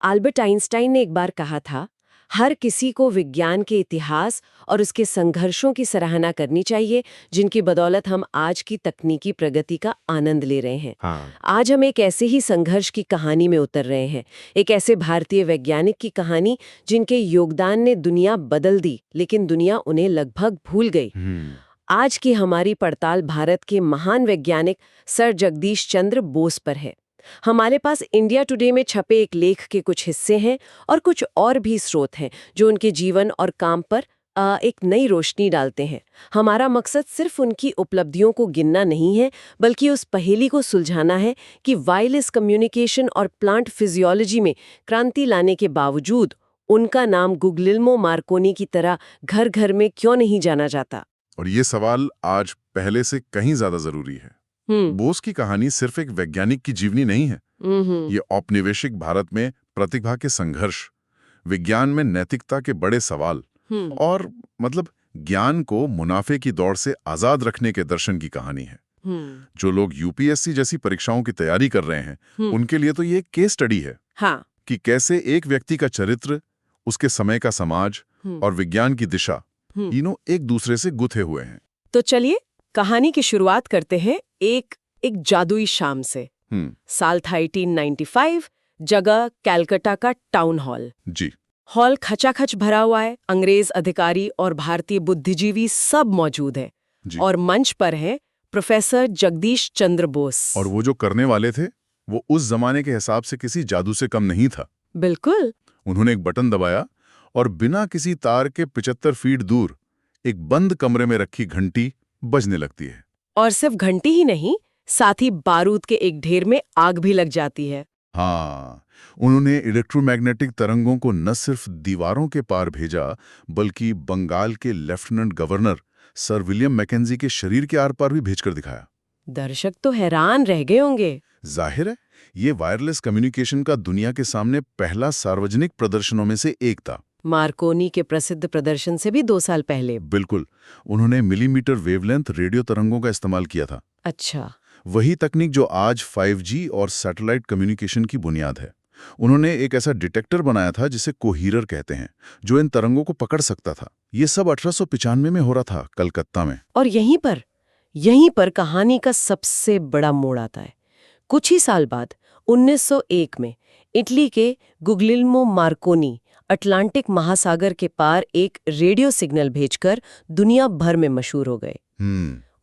Albert Einstein ने एक बार कहा था, हर किसी को विज्ञान के इतिहास और उसके संघर्षों की सराहना करनी चाहिए, जिनकी बदौलत हम आज की तकनीकी प्रगति का आनंद ले रहे हैं। हाँ। आज हम एक ऐसे ही संघर्ष की कहानी में उतर रहे हैं, एक ऐसे भारतीय वैज्ञानिक की कहानी जिनके योगदान ने दुनिया बदल दी, लेकिन दुनिया उन्हें लगभग भूल गई। आज की हमारी पड़ताल भारत के महान वैज्ञानिक सर जगदीश चंद्र बोस पर है। हमारे पास इंडिया टुडे में छपे एक लेख के कुछ हिस्से हैं और कुछ और भी स्रोत हैं जो उनके जीवन और काम पर एक नई रोशनी डालते हैं। हमारा मकसद सिर्फ उनकी उपलब्धियों को गिनना नहीं है, बल्कि उस पहेली को सुलझाना है कि वायरलेस कम्युनिकेशन और प्लांट फिजियोलॉजी में क्रांति लाने के बावजूद उनका नाम गुग्लिल्मो मार्कोनी की तरह घर घर में क्यों नहीं जाना जाता। और ये सवाल आज पहले से कहीं ज्यादा जरूरी है। बोस की कहानी सिर्फ एक वैज्ञानिक की जीवनी नहीं है। ये औपनिवेशिक भारत में प्रतिभा के संघर्ष, विज्ञान में नैतिकता के बड़े सवाल और ज्ञान को मुनाफे की दौड़ से आजाद रखने के दर्शन की कहानी है। जो लोग यूपीएससी जैसी परीक्षाओं की तैयारी कर रहे हैं, उनके लिए तो ये एक केस स्टडी है। हाँ। कि कैसे एक व्यक्ति का चरित्र, उसके समय का समाज और विज्ञान की दिशा तीनों एक दूसरे से गुथे हुए हैं। तो चलिए कहानी की शुरुआत करते हैं एक जादुई शाम से। साल था 1895, जगह कैलकाटा का टाउन हॉल। जी। हॉल खचाखच भरा हुआ है, अंग्रेज अधिकारी और भारतीय बुद्धिजीवी सब मौजूद हैं। और मंच पर है प्रोफेसर जगदीश चंद्र बोस। और वो जो करने वाले थे वो उस जमाने के हिसाब से किसी जादू से कम नहीं था। बिल्कुल। उन्होंने एक बटन दबाया और बिना किसी तार के 75 फीट दूर एक बंद कमरे में रखी घंटी बजने लगती है। और सिर्फ घंटी ही नहीं, साथ ही बारूद के एक ढेर में आग भी लग जाती है। हाँ, उन्होंने इलेक्ट्रोमैग्नेटिक तरंगों को न सिर्फ दीवारों के पार भेजा, बल्कि बंगाल के lieutenant governor sir William Mackenzie के शरीर के आर पार भी भेजकर दिखाया। दर्शक तो हैरान रह गए होंगे। जाहिर है, ये वायरलेस कम्युनिकेशन का दुनिया के सामने पहला सार्वजनिक प्रदर्शनों में से एक था। मार्कोनी के प्रसिद्ध प्रदर्शन से भी 2 साल पहले। बिल्कुल। उन्होंने मिलीमीटर वेवलेंथ रेडियो तरंगों का इस्तेमाल किया था। अच्छा। वही तकनीक जो आज 5G और सैटेलाइट कम्युनिकेशन की बुनियाद है। उन्होंने एक ऐसा डिटेक्टर बनाया था जिसे कोहीरर कहते हैं, जो इन तरंगों को पकड़ सकता था। ये सब 1895 में हो रहा था, कलकत्ता में। और यहीं पर कहानी का सबसे बड़ा मोड़ आता है। कुछ ही साल बाद 1901 में इटली के गुग्लिल्मो मार्कोनी अटलांटिक महासागर के पार एक रेडियो सिग्नल भेजकर दुनिया भर में मशहूर हो गए।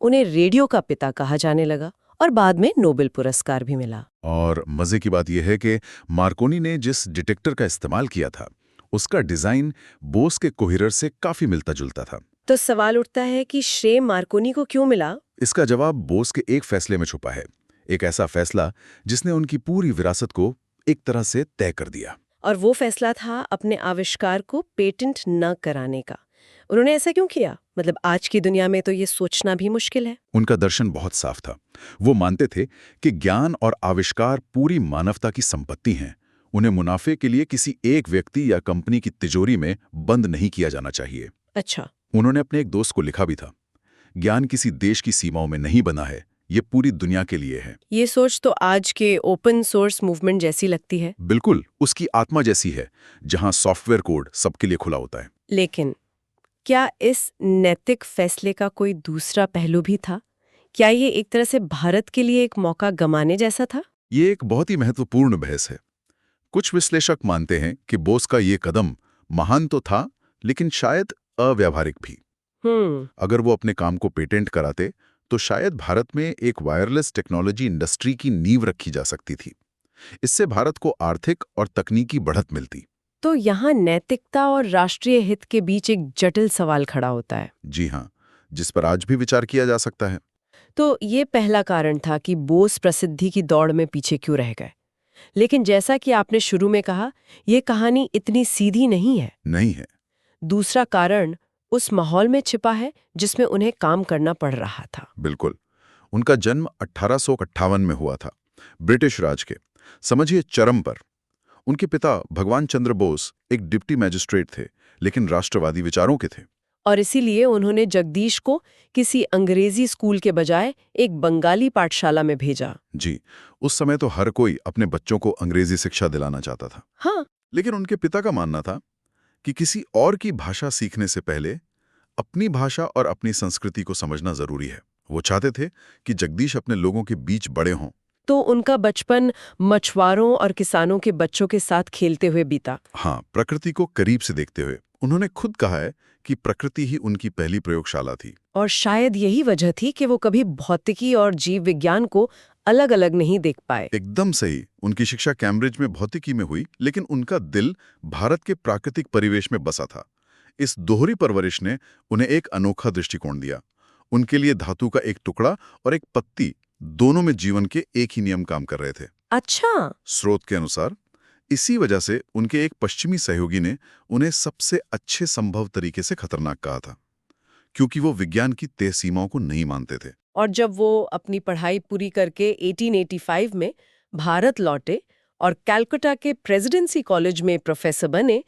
उन्हें रेडियो का पिता कहा जाने लगा और बाद में नोबेल पुरस्कार भी मिला। और मजे की बात यह है कि मार्कोनी ने जिस डिटेक्टर का इस्तेमाल किया था, उसका डिजाइन बोस के कोहीरर से काफी मिलता जुलता था। तो सवाल उठता है कि श्रेय मार्कोनी को क्यों मिला? इसका जवाब बोस के एक फैसले में छुपा है। एक ऐसा फैसला जिसने उनकी पूरी विरासत को एक तरह से तय कर दिया। और वो फैसला था अपने आविष्कार को पेटेंट न कराने का। उन्होंने ऐसा क्यों किया? आज की दुनिया में तो ये सोचना भी मुश्किल है। उनका दर्शन बहुत साफ था। वो मानते थे कि ज्ञान और आविष्कार पूरी मानवता की संपत्ति हैं। उन्हें मुनाफे के लिए किसी एक व्यक्ति या कंपनी की तिजोरी में बंद नहीं किया जाना चाहिए। अच्छा। उन्होंने अपने एक दोस्त को लिखा भी था, ज्ञान किसी देश की सीमाओं में नहीं बना है, ये पूरी दुनिया के लिए है। ये सोच तो आज के ओपन सोर्स मूवमेंट जैसी लगती है। बिल्कुल, उसकी आत्मा जैसी है, जहां सॉफ्टवेयर कोड सबके लिए खुला होता है। लेकिन क्या इस नैतिक फैसले का कोई दूसरा पहलू भी था? क्या ये एक तरह से भारत के लिए एक मौका गंवाने जैसा था? ये एक बहुत ही महत्वपूर्ण बहस है। कुछ विश्लेषक मानते हैं कि बोस का ये कदम महान तो था, लेकिन शायद अव्यावहारिक भी। अगर वो अपने काम को पेटेंट कराते तो शायद भारत में एक वायरलेस टेक्नोलॉजी इंडस्ट्री की नींव रखी जा सकती थी। इससे भारत को आर्थिक और तकनीकी बढ़त मिलती। तो यहाँ नैतिकता और राष्ट्रीय हित के बीच एक जटिल सवाल खड़ा होता है। जी हाँ, जिस पर आज भी विचार किया जा सकता है। तो ये पहला कारण था कि बोस प्रसिद्धि की दौड़ में पीछे क्यों रह गए। लेकिन जैसा कि आपने शुरू में कहा, ये कहानी इतनी सीधी नहीं है। दूसरा कारण उस माहौल में छिपा है जिसमें उन्हें काम करना पड़ रहा था। बिल्कुल। उनका जन्म 1858 में हुआ था, ब्रिटिश राज के समझिए चरम पर। उनके पिता भगवान चंद्र बोस एक डिप्टी मैजिस्ट्रेट थे, लेकिन राष्ट्रवादी विचारों के थे। और इसीलिए उन्होंने जगदीश को किसी अंग्रेजी स्कूल के बजाय एक बंगाली पाठशाला में भेजा। जी, उस समय तो हर कोई अपने बच्चों को अंग्रेजी शिक्षा दिलाना चाहता था। हाँ, लेकिन उनके पिता का मानना था कि किसी और की भाषा सीखने से पहले अपनी भाषा और अपनी संस्कृति को समझना जरूरी है। वो चाहते थे कि जगदीश अपने लोगों के बीच बड़े हों। तो उनका बचपन मछुआरों और किसानों के बच्चों के साथ खेलते हुए बीता। हाँ, प्रकृति को करीब से देखते हुए। उन्होंने खुद कहा है कि प्रकृति ही उनकी पहली प्रयोगशाला थी। और शायद यही वजह थी कि वो कभी भौतिकी और जीव विज्ञान को अलग अलग नहीं देख पाए। एकदम सही। उनकी शिक्षा कैम्ब्रिज में भौतिकी में हुई, लेकिन उनका दिल भारत के प्राकृतिक परिवेश में बसा था। इस दोहरी परवरिश ने उन्हें एक अनोखा दृष्टिकोण दिया। उनके लिए धातु का एक टुकड़ा और एक पत्ती दोनों में जीवन के एक ही नियम काम कर रहे थे। अच्छा। स्रोत के अनुसार इसी वजह से उनके एक पश्चिमी सहयोगी ने उन्हें सबसे अच्छे संभव तरीके से खतरनाक कहा था, क्योंकि वो विज्ञान की तय सीमाओं को नहीं मानते थे। और जब वो अपनी पढ़ाई पूरी करके 1885 में भारत लौटे और कलकत्ता के प्रेसिडेंसी कॉलेज में प्रोफेसर बने,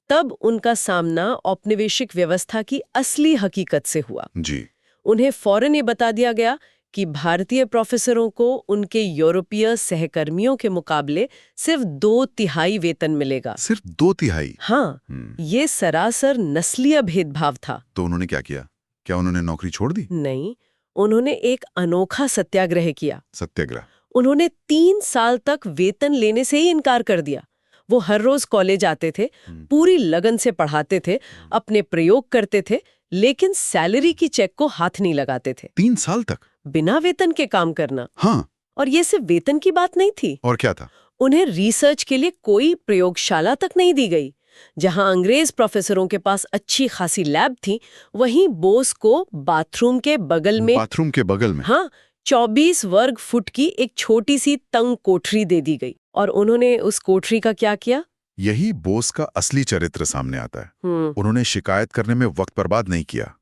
तब उनका सामना औपनिवेशिक व्यवस्था की असली हकीकत से हुआ। जी। उन्हें फौरन ये बता दिया गया कि भारतीय प्रोफेसरों को उनके यूरोपीय सहकर्मियों के मुकाबले सिर्फ 2/3 वेतन मिलेगा। सिर्फ 2/3? हाँ, ये सरासर नस्लीय भेदभाव था। तो उन्होंने क्या किया? क्या उन्होंने नौकरी छोड़ दी? नहीं, उन्होंने एक अनोखा सत्याग्रह किया। सत्याग्रह? उन्होंने 3 साल तक वेतन लेने से ही इनकार कर दिया। वो हर रोज कॉलेज आते थे, पूरी लगन से पढ़ाते थे, अपने प्रयोग करते थे, लेकिन सैलरी की चेक को हाथ नहीं लगाते थे। 3 साल तक बिना वेतन के काम करना। हाँ। और ये सिर्फ वेतन की बात नहीं थी। और क्या था? उन्हें रिसर्च के लिए कोई प्रयोगशाला तक नहीं दी गई। जहां अंग्रेज प्रोफेसरों के पास अच्छी खासी लैब थी, वहीं बोस को बाथरूम के बगल में हाँ, 24 वर्ग फुट की एक छोटी सी तंग कोठरी दे दी गई। और उन्होंने उस कोठरी का क्या किया? यही बोस का असली चरित्र सामने आता है। उन्होंने शिकायत करने में वक्त बर्बाद नहीं किया।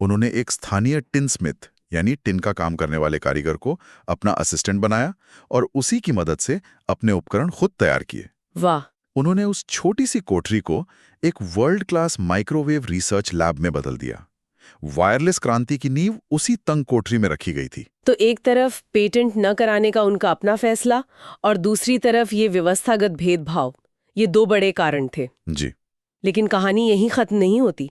उन्होंने एक स्थानीय टिन स्मिथ यानी टिन का काम करने वाले कारीगर को अपना असिस्टेंट बनाया और उसी की मदद से अपने उपकरण खुद तैयार किए। वाह! उन्होंने उस छोटी सी कोठरी को एक world class microwave research lab में बदल दिया। वायरलेस क्रांति की नींव उसी तंग कोठरी में रखी गई थी। तो एक तरफ पेटेंट न कराने का उनका अपना फैसला और दूसरी तरफ ये व्यवस्थागत भेदभाव, ये 2 बड़े कारण थे। जी। लेकिन कहानी यहीं खत्म नहीं होती।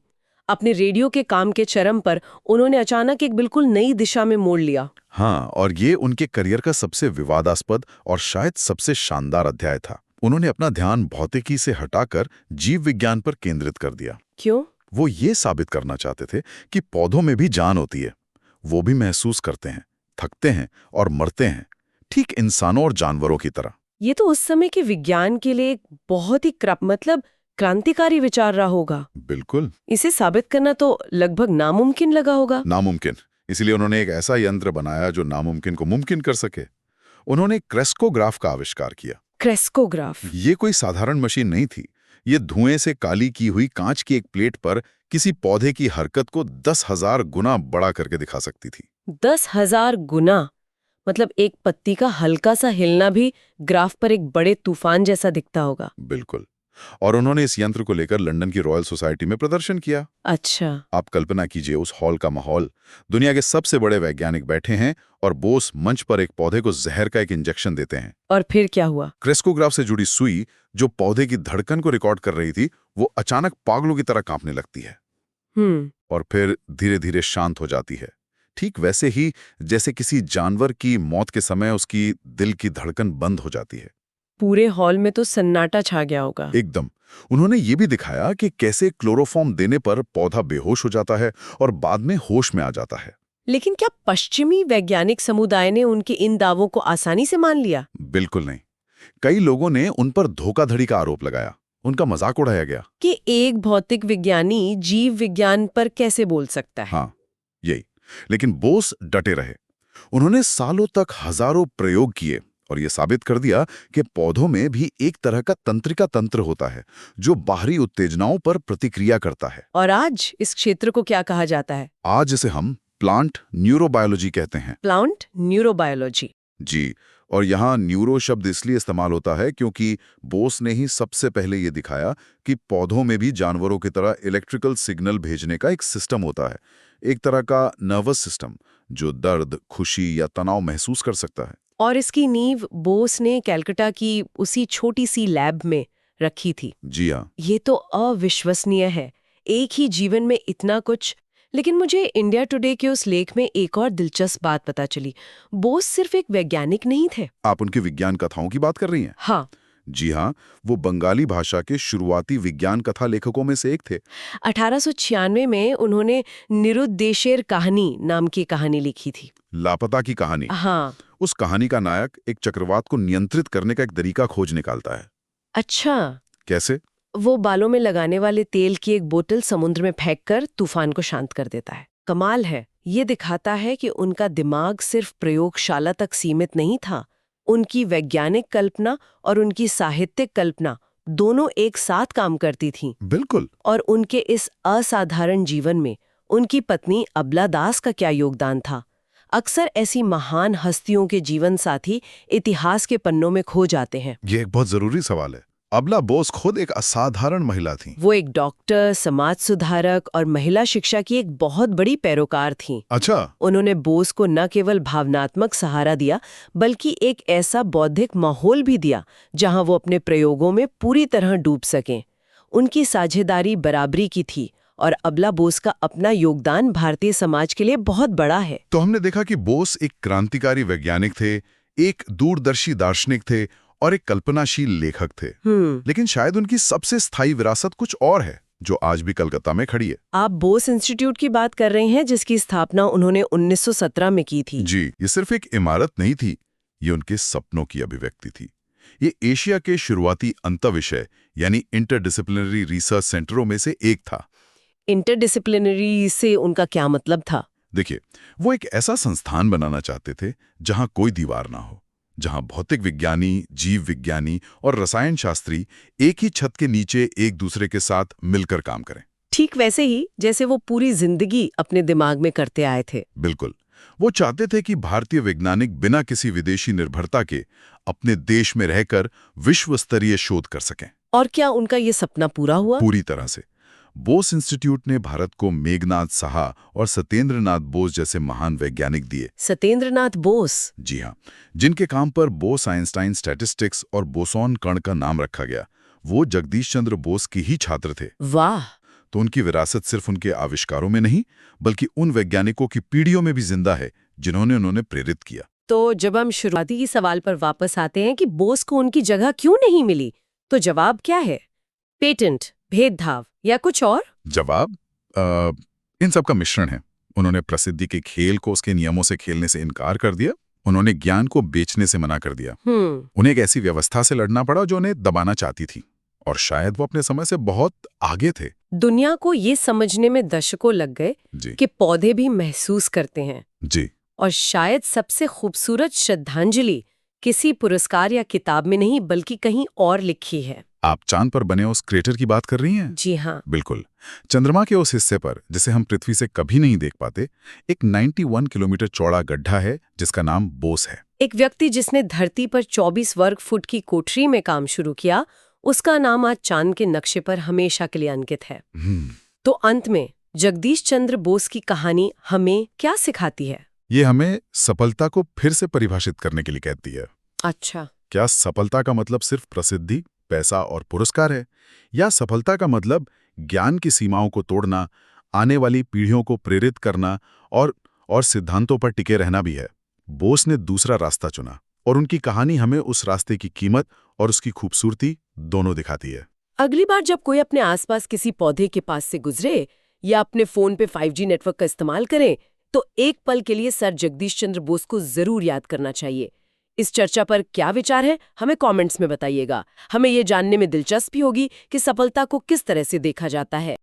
अपने रेडियो के काम के चरम पर उन्होंने अचानक एक बिल्कुल नई दिशा में मोड़ लिया। हाँ, और ये उनके करियर का सबसे विवादास्पद और शायद सबसे शानदार अध्याय था। उन्होंने अपना ध्यान भौतिकी से हटाकर जीव विज्ञान पर केंद्रित कर दिया। क्यों? वो ये साबित करना चाहते थे कि पौधों में भी जान होती है। वो भी महसूस करते हैं, थकते हैं और मरते हैं, ठीक इंसानों और जानवरों की तरह। ये तो उस समय के विज्ञान के लिए एक बहुत ही क्रांतिकारी विचार रहा होगा। बिल्कुल। इसे साबित करना तो लगभग नामुमकिन लगा होगा। नामुमकिन। इसलिए उन्होंने एक ऐसा यंत्र बनाया जो नामुमकिन को मुमकिन कर सके। उन्होंने क्रेस्कोग्राफ का आविष्कार किया। क्रेस्कोग्राफ? ये कोई साधारण मशीन नहीं थी। ये धुएं से काली की हुई कांच की एक प्लेट पर किसी पौधे की हरकत को 10,000 गुना बड़ा करके दिखा सकती थी। 10,000 गुना? मतलब एक पत्ती का हल्का सा हिलना भी ग्राफ पर एक बड़े तूफान जैसा दिखता होगा। बिल्कुल। और उन्होंने इस यंत्र को लेकर लंदन की रॉयल सोसाइटी में प्रदर्शन किया। अच्छा। आप कल्पना कीजिए उस हॉल का माहौल। दुनिया के सबसे बड़े वैज्ञानिक बैठे हैं और बोस मंच पर एक पौधे को जहर का एक इंजेक्शन देते हैं। और फिर क्या हुआ? क्रेस्कोग्राफ से जुड़ी सुई जो पौधे की धड़कन को रिकॉर्ड कर रही थी, वो अचानक पागलों की तरह कांपने लगती है। और फिर धीरे धीरे शांत हो जाती है, ठीक वैसे ही जैसे किसी जानवर की मौत के समय उसकी दिल की धड़कन बंद हो जाती है। पूरे हॉल में तो सन्नाटा छा गया होगा। एकदम। उन्होंने ये भी दिखाया कि कैसे क्लोरोफॉर्म देने पर पौधा बेहोश हो जाता है और बाद में होश में आ जाता है। लेकिन क्या पश्चिमी वैज्ञानिक समुदाय ने उनके इन दावों को आसानी से मान लिया? बिल्कुल नहीं। कई लोगों ने उन पर धोखाधड़ी का आरोप लगाया, उनका मजाक उड़ाया गया कि एक भौतिक विज्ञानी जीव विज्ञान पर कैसे बोल सकता है। हाँ, यही। लेकिन बोस डटे रहे। उन्होंने सालों तक हजारों प्रयोग किए और यह साबित कर दिया कि पौधों में भी एक तरह का तंत्रिका तंत्र होता है जो बाहरी उत्तेजनाओं पर प्रतिक्रिया करता है। और आज इस क्षेत्र को क्या कहा जाता है? आज इसे हम प्लांट न्यूरोबायोलॉजी कहते हैं। Plant neurobiology? जी। और यहाँ न्यूरो शब्द इसलिए इस्तेमाल होता है क्योंकि बोस ने ही सबसे पहले ये दिखाया कि पौधों में भी जानवरों की तरह इलेक्ट्रिकल सिग्नल भेजने का एक सिस्टम होता है, एक तरह का नर्वस सिस्टम जो दर्द, खुशी या तनाव महसूस कर सकता है। और इसकी नींव बोस ने कलकत्ता की उसी छोटी सी लैब में रखी थी। जी हाँ। ये तो अविश्वसनीय है, एक ही जीवन में इतना कुछ। लेकिन मुझे इंडिया टुडे के उस लेख में एक और दिलचस्प बात पता चली। बोस सिर्फ एक वैज्ञानिक नहीं थे। आप उनकी विज्ञान कथाओं की बात कर रही हैं? हाँ। जी हाँ, वो बंगाली भाषा के शुरुआती विज्ञान कथा लेखकों में से एक थे। 1896 में उन्होंने निरुद्देशेर कहानी नाम की कहानी लिखी थी। लापता की कहानी। हाँ। उस कहानी का नायक एक चक्रवात को नियंत्रित करने का एक तरीका खोज निकालता है। अच्छा। कैसे? वो बालों में लगाने वाले तेल की एक बोतल समुद्र में फेंककर तूफान को शांत कर देता है। कमाल है, ये दिखाता है कि उनका दिमाग सिर्फ प्रयोगशाला तक सीमित नहीं था। उनकी वैज्ञानिक कल्पना और उनकी साहित्यिक कल्पना दोनों एक साथ काम करती थीं। बिल्कुल। और उनके इस असाधारण जीवन में उनकी पत्नी अबला दास का क्या योगदान था? अक्सर ऐसी महान हस्तियों के जीवन साथी इतिहास के पन्नों में खो जाते हैं। ये एक बहुत जरूरी सवाल है। अबला बोस खुद एक असाधारण महिला थीं। वो एक डॉक्टर, समाज सुधारक और महिला शिक्षा की एक बहुत बड़ी पैरोकार थीं। अच्छा। उन्होंने बोस को न केवल भावनात्मक सहारा दिया, बल्कि एक ऐसा बौद्धिक माहौल भी दिया जहां वो अपने प्रयोगों में पूरी तरह डूब सकें। उनकी साझेदारी बराबरी की थी और अबला बोस का अपना योगदान भारतीय समाज के लिए बहुत बड़ा है। तो हमने देखा कि बोस एक क्रांतिकारी वैज्ञानिक थे, एक दूरदर्शी दार्शनिक थे और एक कल्पनाशील लेखक थे। लेकिन शायद उनकी सबसे स्थायी विरासत कुछ और है जो आज भी कलकत्ता में खड़ी है। आप बोस इंस्टीट्यूट की बात कर रहे हैं जिसकी स्थापना उन्होंने 1917 में की थी। जी, ये सिर्फ एक इमारत नहीं थी, ये उनके सपनों की अभिव्यक्ति थी। ये एशिया के शुरुआती अंतःविषय यानी इंटरडिसिप्लिनरी रिसर्च सेंटरों में से एक था। इंटरडिसिप्लिनरी से उनका क्या मतलब था? देखिए, वो एक ऐसा संस्थान बनाना चाहते थे जहां कोई दीवार ना हो, जहां भौतिक विज्ञानी, जीव विज्ञानी और रसायन शास्त्री एक ही छत के नीचे एक दूसरे के साथ मिलकर काम करें। ठीक वैसे ही जैसे वो पूरी जिंदगी अपने दिमाग में करते आए थे। बिल्कुल। वो चाहते थे कि भारतीय वैज्ञानिक बिना किसी विदेशी निर्भरता के अपने देश में रहकर विश्व स्तरीय शोध कर सकें। और क्या उनका ये सपना पूरा हुआ? पूरी तरह से। बोस इंस्टीट्यूट ने भारत को मेघनाथ साहा और सत्येंद्रनाथ बोस जैसे महान वैज्ञानिक दिए। सत्येंद्रनाथ बोस? जी हाँ, जिनके काम पर बोस आइंस्टाइन स्टैटिस्टिक्स और बोसॉन कण का नाम रखा गया। वो जगदीश चंद्र बोस की ही छात्र थे। वाह! तो उनकी विरासत सिर्फ उनके आविष्कारों में नहीं, बल्कि उन वैज्ञानिकों की पीढ़ियों में भी जिंदा है जिन्होंने उन्होंने प्रेरित किया। तो जब हम शुरुआती सवाल पर वापस आते हैं कि बोस को उनकी जगह क्यों नहीं मिली, तो जवाब क्या है? पेटेंट, भेदभाव या कुछ और? जवाब इन सब का मिश्रण है। उन्होंने प्रसिद्धि के खेल को उसके नियमों से खेलने से इनकार कर दिया। उन्होंने ज्ञान को बेचने से मना कर दिया। उन्हें एक ऐसी व्यवस्था से लड़ना पड़ा जो उन्हें दबाना चाहती थी, और शायद वो अपने समय से बहुत आगे थे। दुनिया को ये समझने में दशकों लग गए कि पौधे भी महसूस करते हैं। जी। और शायद सबसे खूबसूरत श्रद्धांजलि किसी पुरस्कार या किताब में नहीं, बल्कि कहीं और लिखी है। आप चांद पर बने उस क्रेटर की बात कर रही हैं? जी हाँ, बिल्कुल। चंद्रमा के उस हिस्से पर जिसे हम पृथ्वी से कभी नहीं देख पाते, एक 91 किलोमीटर चौड़ा गड्ढा है जिसका नाम बोस है। एक व्यक्ति जिसने धरती पर 24 वर्ग फुट की कोठरी में काम शुरू किया, उसका नाम आज चांद के नक्शे पर हमेशा के लिए अंकित है। तो अंत में जगदीश चंद्र बोस की कहानी हमें क्या सिखाती है? ये हमें सफलता को फिर से परिभाषित करने के लिए कहती है। अच्छा। क्या सफलता का मतलब सिर्फ प्रसिद्धि, पैसा और पुरस्कार है, या सफलता का मतलब ज्ञान की सीमाओं को तोड़ना, आने वाली पीढ़ियों को प्रेरित करना और सिद्धांतों पर टिके रहना भी है? बोस ने दूसरा रास्ता चुना, और उनकी कहानी हमें उस रास्ते की कीमत और उसकी खूबसूरती दोनों दिखाती है। अगली बार जब कोई अपने आसपास किसी पौधे के पास से गुजरे या अपने फोन पे 5G नेटवर्क का इस्तेमाल करे, तो एक पल के लिए सर जगदीश चंद्र बोस को जरूर याद करना चाहिए। इस चर्चा पर क्या विचार है, हमें कमेंट्स में बताइएगा। हमें ये जानने में दिलचस्पी होगी कि सफलता को किस तरह से देखा जाता है।